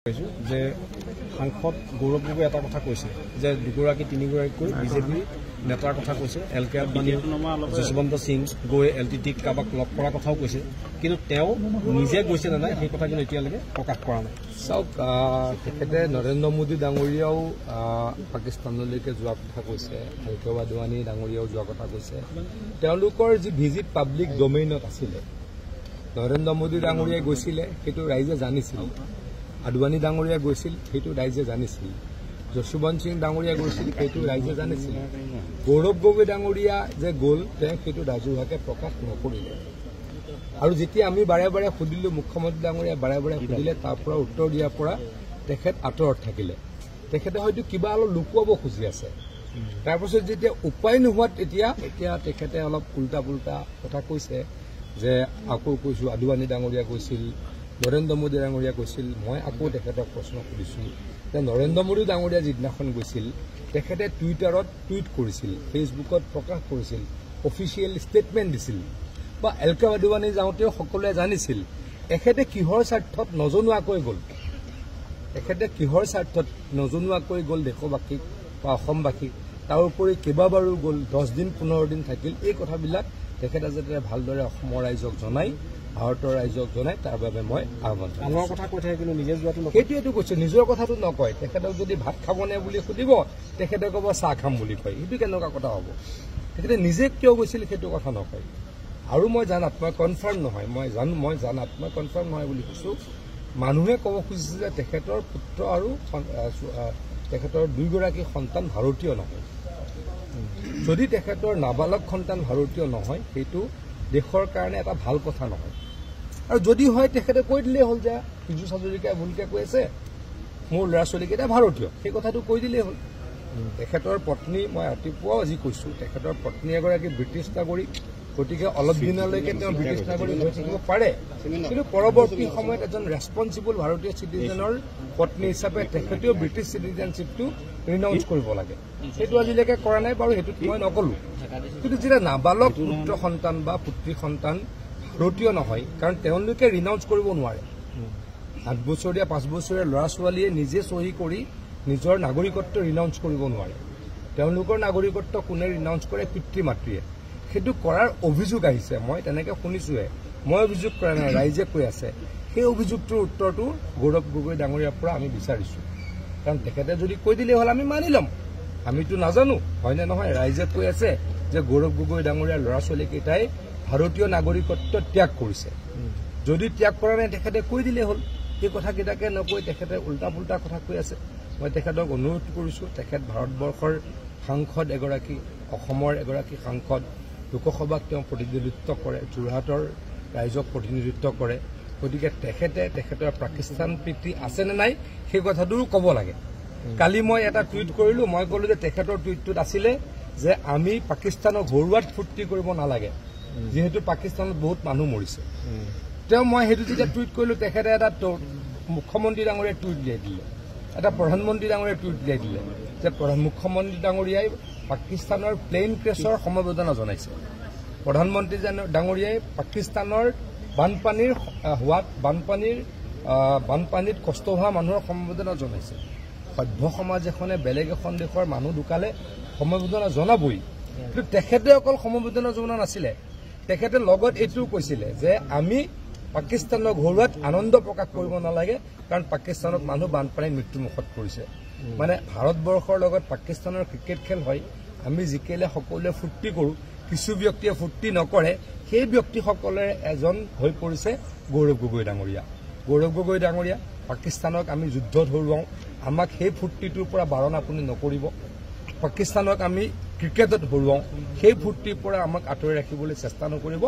যে সাংসদ গৌৰৱ গগৈ এটা কথা কৈছে যে দুগৰাকী তিনিগৰাকীকৈ বিজেপি নেতাৰ কথা কৈছে এল কে আদবানী যশৱন্ত সিং গৈ এলটিটিক কাৰোবাক লগ কৰাৰ কথাও কৈছে কিন্তু তেওঁ নিজে গৈছে নে নাই সেই কথা কিন্তু এতিয়ালৈকে প্ৰকাশ কৰা নাই। চাওক তেখেতে নৰেন্দ্ৰ মোদী ডাঙৰীয়াও পাকিস্তানলৈকে যোৱা কথা কৈছে, এল কে আদৱানী ডাঙৰীয়াও যোৱা কথা কৈছে। তেওঁলোকৰ যি ভিজিট পাব্লিক ডমেইনত আছিলে, নৰেন্দ্ৰ মোদী ডাঙৰীয়াই গৈছিলে সেইটো ৰাইজে জানিছিল, আদৱানী ডাঙৰীয়া গৈছিল সেইটো ৰাইজে জানিছিল, যশৱন্ত সিং ডাঙৰীয়া গৈছিল সেইটো ৰাইজে জানিছিল। গৌৰৱ গগৈ ডাঙৰীয়া যে গ'ল তেওঁ সেইটো ৰাজহুৱাকে প্ৰকাশ নকৰিলে। আৰু যেতিয়া আমি বাৰে বাৰে সুধিলো, মুখ্যমন্ত্ৰী ডাঙৰীয়া বাৰে বাৰে সুধিলে, তাৰ পৰা উত্তৰ দিয়াৰ পৰা তেখেত আঁতৰত থাকিলে। তেখেতে হয়তো কিবা অলপ লুকুৱাব খুজি আছে। তাৰপাছত যেতিয়া উপায় নোহোৱাত এতিয়া তেখেতে অলপ উল্টা পুল্টা কথা কৈছে যে আকৌ কৈছো আদৱানী ডাঙৰীয়া গৈছিল, নৰেন্দ্ৰ মোদী ডাঙৰীয়া গৈছিল। মই আকৌ তেখেতক প্ৰশ্ন সুধিছোঁ যে নৰেন্দ্ৰ মোদী ডাঙৰীয়া যিদিনাখন গৈছিল তেখেতে টুইটাৰত টুইট কৰিছিল, ফেচবুকত প্ৰকাশ কৰিছিল, অফিচিয়েল ষ্টেটমেণ্ট দিছিল, বা এল কে আদৱানী যাওঁতেও সকলোৱে জানিছিল। এখেতে কিহৰ স্বাৰ্থত নজনোৱাকৈ গ'ল, এখেতে কিহৰ স্বাৰ্থত নজনোৱাকৈ গ'ল দেশবাসীক বা অসমবাসীক, তাৰ উপৰি কেইবাবাৰো গ'ল, 10 দিন 15 দিন থাকিল। এই কথাবিলাক তেখেতে যাতে ভালদৰে অসমৰ ৰাইজক জনাই, ভাৰতৰ ৰাইজক জনাই, তাৰ বাবে মই আহ্বান আনৰ কথা কৈ থাকে কিন্তু নিজে যোৱাটো সেইটোৱেতো কৈছো। নিজৰ কথাটো নকয়। তেখেতক যদি ভাত খাবনে বুলি সুধিব তেখেতে ক'ব চাহ খাম বুলি কয়। সেইটো কেনেকুৱা কথা হ'ব? তেখেতে নিজে কিয় গৈছিল সেইটো কথা নকয়। আৰু মই জানাত, মই কনফাৰ্ম নহয়, মই জানাত মই কনফাৰ্ম নহয় বুলি কৈছোঁ। মানুহে ক'ব খুজিছে যে তেখেতৰ পুত্ৰ আৰু তেখেতৰ 2গৰাকী সন্তান ভাৰতীয় নহয়। যদি তেখেতৰ নাবালক সন্তান ভাৰতীয় নহয় সেইটো দেশৰ কাৰণে এটা ভাল কথা নহয়। আৰু যদি হয় তেখেতে কৈ দিলেই হ'ল যে পীযুষ হাজৰিকাই ভুলকে কৈ আছে মোৰ ল'ৰা ছোৱালীকেইটা ভাৰতীয়, সেই কথাটো কৈ দিলেই হ'ল। তেখেতৰ পত্নী, মই ৰাতিপুৱাও আজি কৈছোঁ, তেখেতৰ পত্নী এগৰাকী ব্ৰিটিছ নাগৰিক, গতিকে অলপ দিনলৈকে তেওঁ ব্ৰিটিছ নাগৰিক হৈ থাকিব পাৰে, কিন্তু পৰৱৰ্তী সময়ত এজন ৰেছপনচিবল ভাৰতীয় চিটিজেনৰ পত্নী হিচাপে তেখেতেও ব্ৰিটিছ চিটিজেনশ্বিপটো ৰিনাউন্স কৰিব লাগে। সেইটো আজিলৈকে কৰা নাই বাৰু, সেইটোত মই নকলোঁ। কিন্তু যেতিয়া নাবালক পুত্ৰ সন্তান বা পুত্ৰী সন্তান ভাৰতীয় নহয়, কাৰণ তেওঁলোকে ৰিনাউন্স কৰিব নোৱাৰে। 8 বছৰীয়া 5 বছৰীয়া ল'ৰা ছোৱালীয়ে নিজে চহী কৰি নিজৰ নাগৰিকত্ব ৰিনাউন্স কৰিব নোৱাৰে। তেওঁলোকৰ নাগৰিকত্ব কোনে ৰিনাউন্স কৰে? পিতৃ মাতৃয়ে। সেইটো কৰাৰ অভিযোগ আহিছে, মই তেনেকৈ শুনিছোঁহে, মই অভিযোগ কৰা নাই, ৰাইজে কৈ আছে। সেই অভিযোগটোৰ উত্তৰটো গৌৰৱ গগৈ ডাঙৰীয়াৰ পৰা আমি বিচাৰিছোঁ। কাৰণ তেখেতে যদি কৈ দিলেই হ'ল আমি মানি ল'ম, আমিতো নাজানো হয়নে নহয়। ৰাইজে কৈ আছে যে গৌৰৱ গগৈ ডাঙৰীয়াৰ ল'ৰা ছোৱালীকেইটাই ভাৰতীয় নাগৰিকত্ব ত্যাগ কৰিছে। যদি ত্যাগ কৰা নাই তেখেতে কৈ দিলেই হ'ল। এই কথাকেইটাকে নকৈ তেখেতে উল্টা পুল্টা কথা কৈ আছে। মই তেখেতক অনুৰোধ কৰিছোঁ, তেখেত ভাৰতবৰ্ষৰ সাংসদ এগৰাকী, অসমৰ এগৰাকী সাংসদ, লোকসভাক তেওঁ প্ৰতিনিধিত্ব কৰে, যোৰহাটৰ ৰাইজক প্ৰতিনিধিত্ব কৰে। গতিকে তেখেতৰ পাকিস্তান প্ৰীতি আছেনে নাই সেই কথাটোও ক'ব লাগে। কালি মই এটা টুইট কৰিলোঁ, মই ক'লোঁ যে তেখেতৰ টুইটটোত আছিলে যে আমি পাকিস্তানক হৰুৱাত ফূৰ্তি কৰিব নালাগে, যিহেতু পাকিস্তানত বহুত মানুহ মৰিছে। মই সেইটো যেতিয়া টুইট কৰিলোঁ, তেখেতে এটা মুখ্যমন্ত্ৰী ডাঙৰীয়াই টুইট উলিয়াই দিলে, এটা প্ৰধানমন্ত্ৰী ডাঙৰীয়াই টুইট উলিয়াই দিলে যে মুখ্যমন্ত্ৰী ডাঙৰীয়াই পাকিস্তানৰ প্লেইন ক্ৰেছৰ সমবেদনা জনাইছে, প্ৰধানমন্ত্ৰী ডাঙৰীয়াই পাকিস্তানৰ বানপানীত কষ্ট হোৱা মানুহৰ সমবেদনা জনাইছে। সভ্য সমাজ এখনে বেলেগ এখন দেশৰ মানুহ ঢুকালে সমবেদনা জনাবই, কিন্তু তেখেতে অকল সমবেদনা জনোৱা নাছিলে, তেখেতে লগত এইটোও কৈছিলে যে আমি পাকিস্তানক হৰুৱাত আনন্দ প্ৰকাশ কৰিব নালাগে, কাৰণ পাকিস্তানত মানুহ বানপানীত মৃত্যুমুখত পৰিছে। মানে ভাৰতবৰ্ষৰ লগত পাকিস্তানৰ ক্ৰিকেট খেল হয়, আমি জিকিলে সকলোৱে ফূৰ্তি কৰোঁ, কিছু ব্যক্তিয়ে ফূৰ্তি নকৰে। সেই ব্যক্তিসকলে এজন হৈ পৰিছে গৌৰৱ গগৈ ডাঙৰীয়া। গৌৰৱ গগৈ ডাঙৰীয়া, পাকিস্তানক আমি যুদ্ধত হৰুৱাওঁ, আমাক সেই ফূৰ্তিটোৰ পৰা বাৰণ আপুনি নকৰিব। পাকিস্তানক আমি ক্ৰিকেটত হৰুৱাওঁ, সেই ফূৰ্তিৰ পৰা আমাক আঁতৰাই ৰাখিবলৈ চেষ্টা নকৰিব।